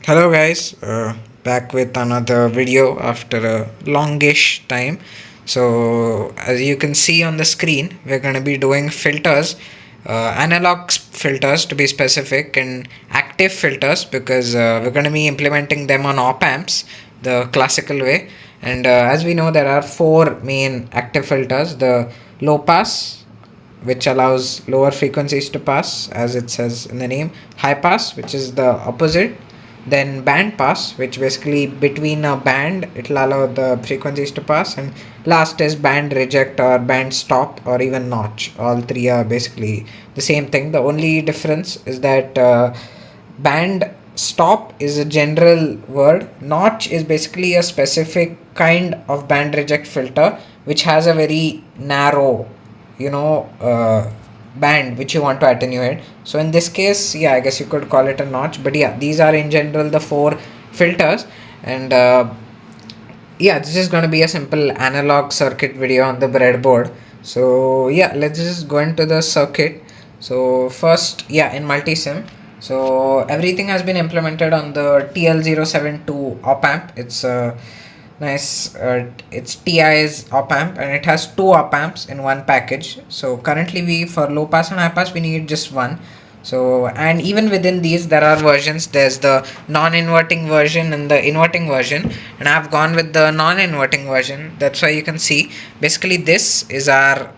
Hello guys, back with another video after a longish time. So as you can see on the screen, we're going to be doing filters, filters to be specific, and active filters because we're going to be implementing them on op amps the classical way. And as we know, there are four main active filters: the low pass, which allows lower frequencies to pass, as it says in the name; high pass, which is the opposite; then band pass, which basically between a band it'll allow the frequencies to pass; and last is band reject or band stop or even notch. All three are basically the same thing. The only difference is that band stop is a general word. Notch is basically a specific kind of band reject filter which has a very narrow, you know, band which you want to attenuate. So in this case, yeah, I guess you could call it a notch. But yeah, these are in general the four filters. And yeah, this is going to be a simple analog circuit video on the breadboard. So yeah, let's just go into the circuit. So first, yeah, in multisim, so everything has been implemented on the TL072 op amp. It's a nice, it's TI's op amp, and it has two op amps in one package. So currently we, for low pass and high pass, we need just one. So, and even within these there are versions. There's the non-inverting version and the inverting version, and I've gone with the non-inverting version. That's why you can see basically this is our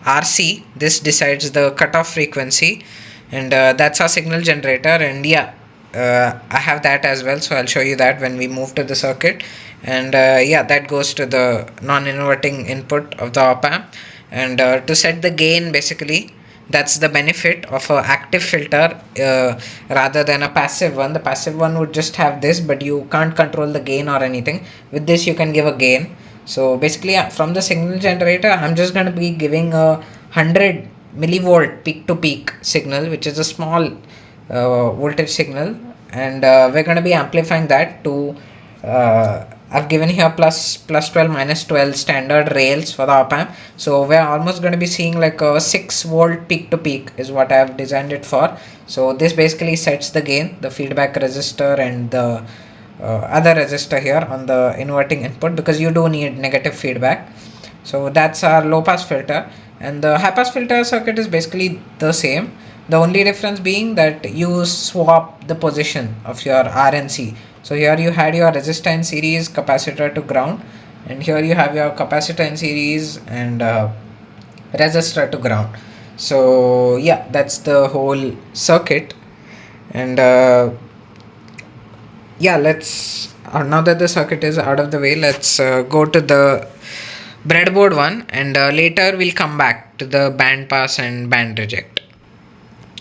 RC. This decides the cutoff frequency, and that's our signal generator. And yeah, I have that as well, so I'll show you that when we move to the circuit. And yeah, that goes to the non-inverting input of the op amp. And to set the gain, basically that's the benefit of a active filter rather than a passive one. The passive one would just have this, but you can't control the gain or anything. With this you can give a gain. So basically, from the signal generator I'm just going to be giving a 100 millivolt peak to peak signal, which is a small voltage signal. And we're going to be amplifying that to I've given here plus 12 minus 12 standard rails for the op amp. So we're almost going to be seeing like a 6 volt peak to peak is what I've designed it for. So this basically sets the gain, the feedback resistor, and the other resistor here on the inverting input, because you do need negative feedback. So that's our low pass filter. And the high pass filter circuit is basically the same. The only difference being that you swap the position of your RNC. So here you had your resistor in series, capacitor to ground, and here you have your capacitor in series and resistor to ground. So yeah, that's the whole circuit. And yeah, let's now that the circuit is out of the way, let's go to the breadboard one, and later we'll come back to the band pass and band reject.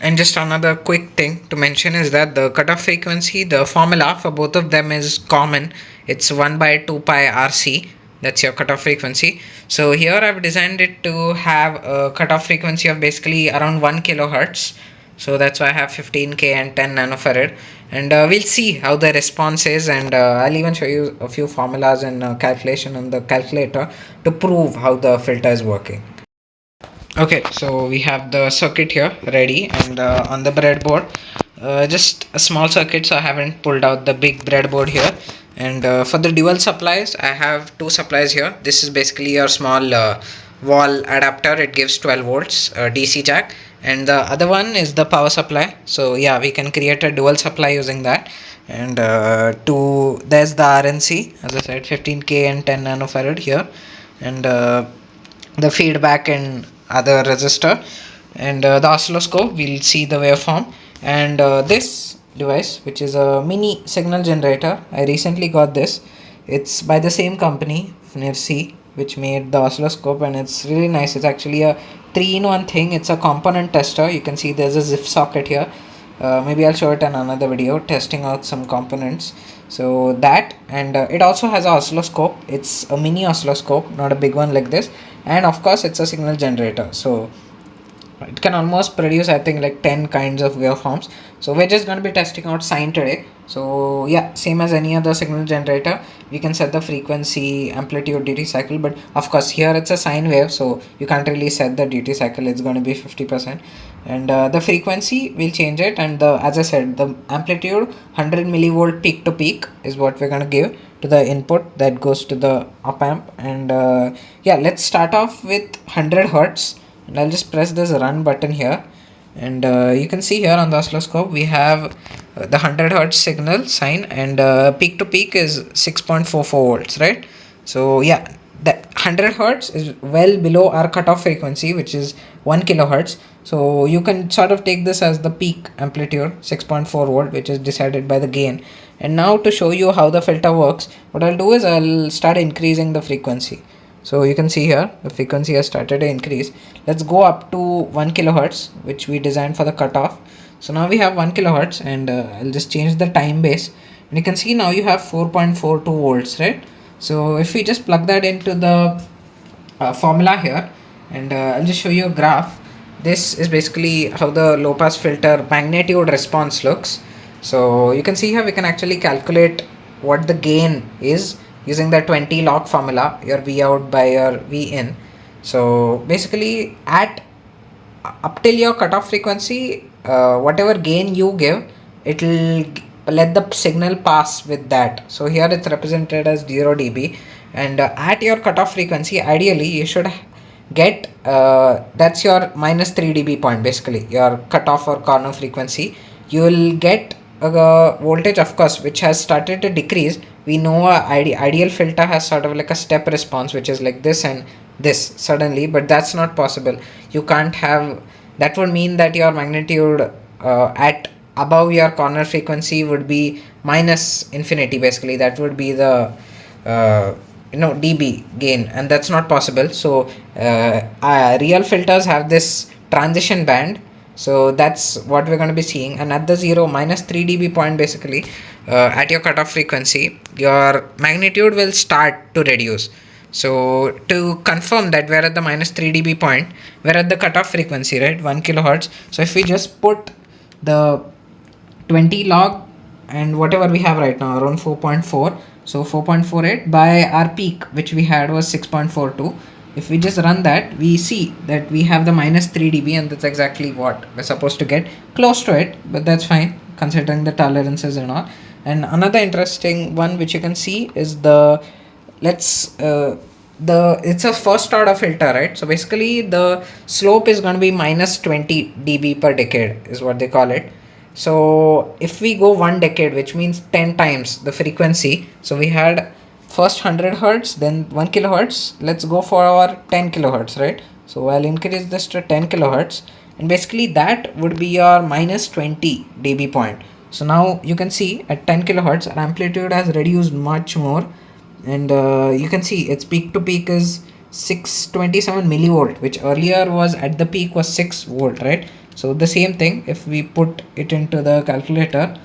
And just another quick thing to mention is that the cutoff frequency, the formula for both of them is common. It's 1 by 2 pi RC. That's your cutoff frequency. So here I've designed it to have a cutoff frequency of basically around 1 kilohertz. So that's why I have 15k and 10 nanofarad. And we'll see how the response is, and I'll even show you a few formulas and calculation on the calculator to prove how the filter is working. Okay, so we have the circuit here ready, and on the breadboard, just a small circuit, so I haven't pulled out the big breadboard here. And for the dual supplies, I have two supplies here. This is basically your small wall adapter. It gives 12 volts DC jack, and the other one is the power supply. So yeah, we can create a dual supply using that. And there's the RNC, as I said, 15k and 10 nanofarad here, and the feedback and other resistor, and the oscilloscope. We'll see the waveform. And this device, which is a mini signal generator, I recently got this. It's by the same company, FNIRC, which made the oscilloscope, and it's really nice. It's actually a 3-in-1 thing. It's a component tester. You can see there's a zip socket here. Maybe I'll show it in another video testing out some components. So that, and it also has an oscilloscope. It's a mini oscilloscope, not a big one like this. And of course it's a signal generator. So It can almost produce, I think, like 10 kinds of waveforms. So we're just going to be testing out sine today. So yeah, same as any other signal generator, we can set the frequency, amplitude, duty cycle, but of course here it's a sine wave, so you can't really set the duty cycle. It's going to be 50%. And the frequency, we'll change it. And the, as I said, the amplitude 100 millivolt peak to peak is what we're going to give to the input that goes to the op amp. And yeah, let's start off with 100 hertz. And I'll just press this run button here, and you can see here on the oscilloscope we have the 100 hertz signal sine, and peak to peak is 6.44 volts, right? So yeah, the 100 hertz is well below our cutoff frequency, which is 1 kilohertz. So you can sort of take this as the peak amplitude, 6.4 volt, which is decided by the gain. And now to show you how the filter works, what I'll do is I'll start increasing the frequency. So you can see here the frequency has started to increase. Let's go up to 1 kilohertz, which we designed for the cutoff. So now we have 1 kilohertz, and I'll just change the time base, and you can see now you have 4.42 volts, right? So if we just plug that into the formula here, and I'll just show you a graph. This is basically how the low pass filter magnitude response looks. So you can see here we can actually calculate what the gain is using the 20 log formula, your V out by your V in. So basically at up till your cutoff frequency, whatever gain you give, it will let the signal pass with that. So here it's represented as 0 dB, and at your cutoff frequency, ideally you should get that's your minus 3 dB point, basically your cutoff or corner frequency. You will get a voltage, of course, which has started to decrease. We know a ideal filter has sort of like a step response, which is like this and this suddenly, but that's not possible. You can't have that. Would mean that your magnitude at above your corner frequency would be minus infinity, basically. That would be the dB gain, and that's not possible. So real filters have this transition band, so that's what we're going to be seeing. And at the 0 minus 3 dB point, basically at your cutoff frequency, your magnitude will start to reduce. So to confirm that we're at the minus 3 dB point, we're at the cutoff frequency, right, 1 kilohertz. So if we just put the 20 log and whatever we have right now, around 4.4, so 4.48 by our peak, which we had was 6.42. If we just run that, we see that we have the minus 3 dB, and that's exactly what we're supposed to get, close to it, but that's fine considering the tolerances and all. And another interesting one which you can see is the it's a first order filter, right? So basically the slope is going to be minus 20 dB per decade is what they call it. So if we go 1 decade, which means 10 times the frequency, so we had first 100 hertz, then 1 kilohertz. Let's go for our 10 kilohertz, right? So I'll increase this to 10 kilohertz, and basically that would be your minus 20 dB point. So now you can see at 10 kilohertz our amplitude has reduced much more, and you can see its peak to peak is 627 millivolt, which earlier was at the peak was 6 volt, right? So the same thing, if we put it into the calculator,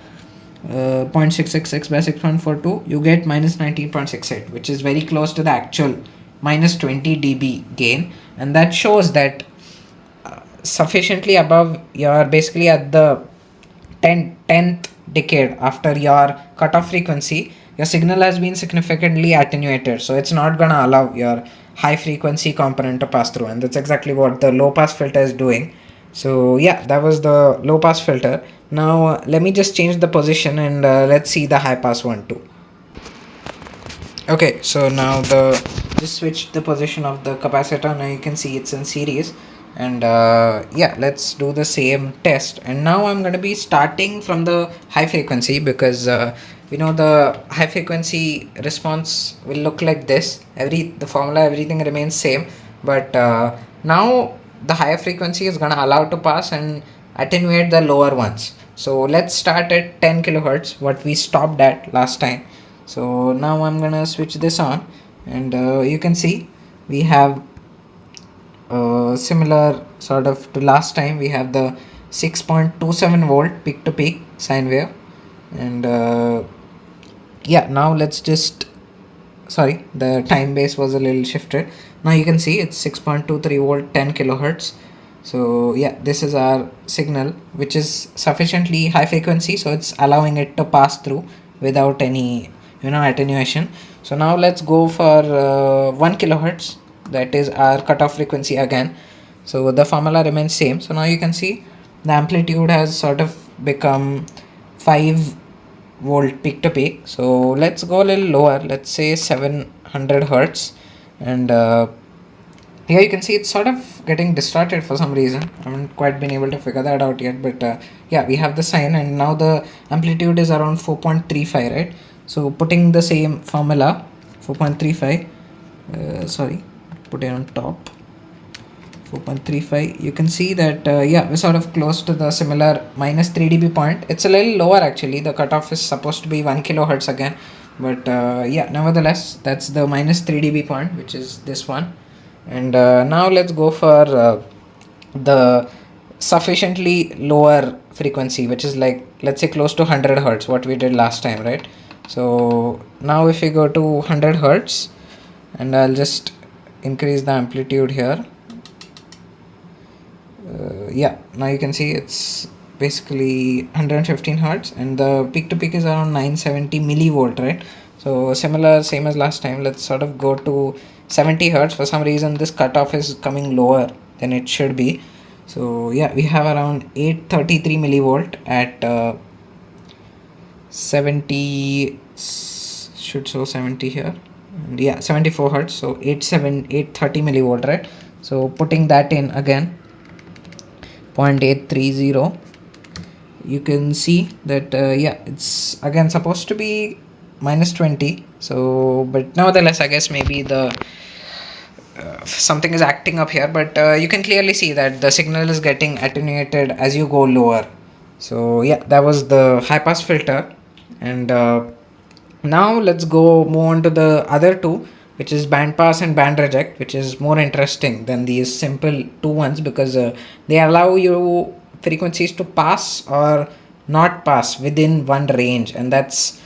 0.666 by 6.42, you get minus 19.68, which is very close to the actual minus 20 dB gain. And that shows that sufficiently above, you're basically at the 10th decade after your cutoff frequency, your signal has been significantly attenuated, so it's not gonna allow your high frequency component to pass through, and that's exactly what the low pass filter is doing. So yeah, that was the low pass filter. Now let me just change the position, and let's see the high pass one too. Okay, so now just switch the position of the capacitor. Now you can see it's in series, and yeah, let's do the same test. And now I'm going to be starting from the high frequency, because we know the high frequency response will look like this. The formula, everything remains same, but now the higher frequency is going to allow to pass and attenuate the lower ones. So let's start at 10 kilohertz, what we stopped at last time. So now I'm gonna switch this on, and you can see we have similar sort of to last time. We have the 6.27 volt peak to peak sine wave, and yeah, now let's just, sorry, the time base was a little shifted. Now you can see it's 6.23 volt, 10 kilohertz, So yeah, this is our signal, which is sufficiently high frequency, so it's allowing it to pass through without any attenuation. So now let's go for 1 kilohertz. That is our cutoff frequency again. So the formula remains same. So now you can see the amplitude has sort of become 5 volt peak to peak. So let's go a little lower. Let's say 700 hertz, and here you can see it's sort of getting distorted for some reason. I haven't quite been able to figure that out yet, but yeah, we have the sine, and now the amplitude is around 4.35, right? So putting the same formula, 4.35, sorry, put it on top, 4.35, you can see that yeah, we're sort of close to the similar minus 3 dB point. It's a little lower actually. The cutoff is supposed to be 1 kilohertz again, but yeah, nevertheless, that's the minus 3 dB point, which is this one. And now let's go for the sufficiently lower frequency, which is like, let's say, close to 100 hertz, what we did last time, right? So now if we go to 100 hertz, and I'll just increase the amplitude here. Yeah, now you can see it's basically 115 hertz, and the peak to peak is around 970 millivolt, right? So similar, same as last time. Let's sort of go to 70 hertz. For some reason this cutoff is coming lower than it should be. So yeah, we have around 833 millivolt at 70, should show 70 here, and yeah, 74 hertz. So 830 millivolt, right? So putting that in again, 0.830, you can see that yeah, it's again supposed to be minus 20. So but nevertheless, I guess maybe the something is acting up here, but you can clearly see that the signal is getting attenuated as you go lower. So yeah, that was the high pass filter. And now let's go move on to the other two, which is band pass and band reject, which is more interesting than these simple two ones, because they allow you frequencies to pass or not pass within one range, and that's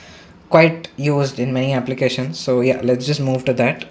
quite used in many applications. So yeah, let's just move to that.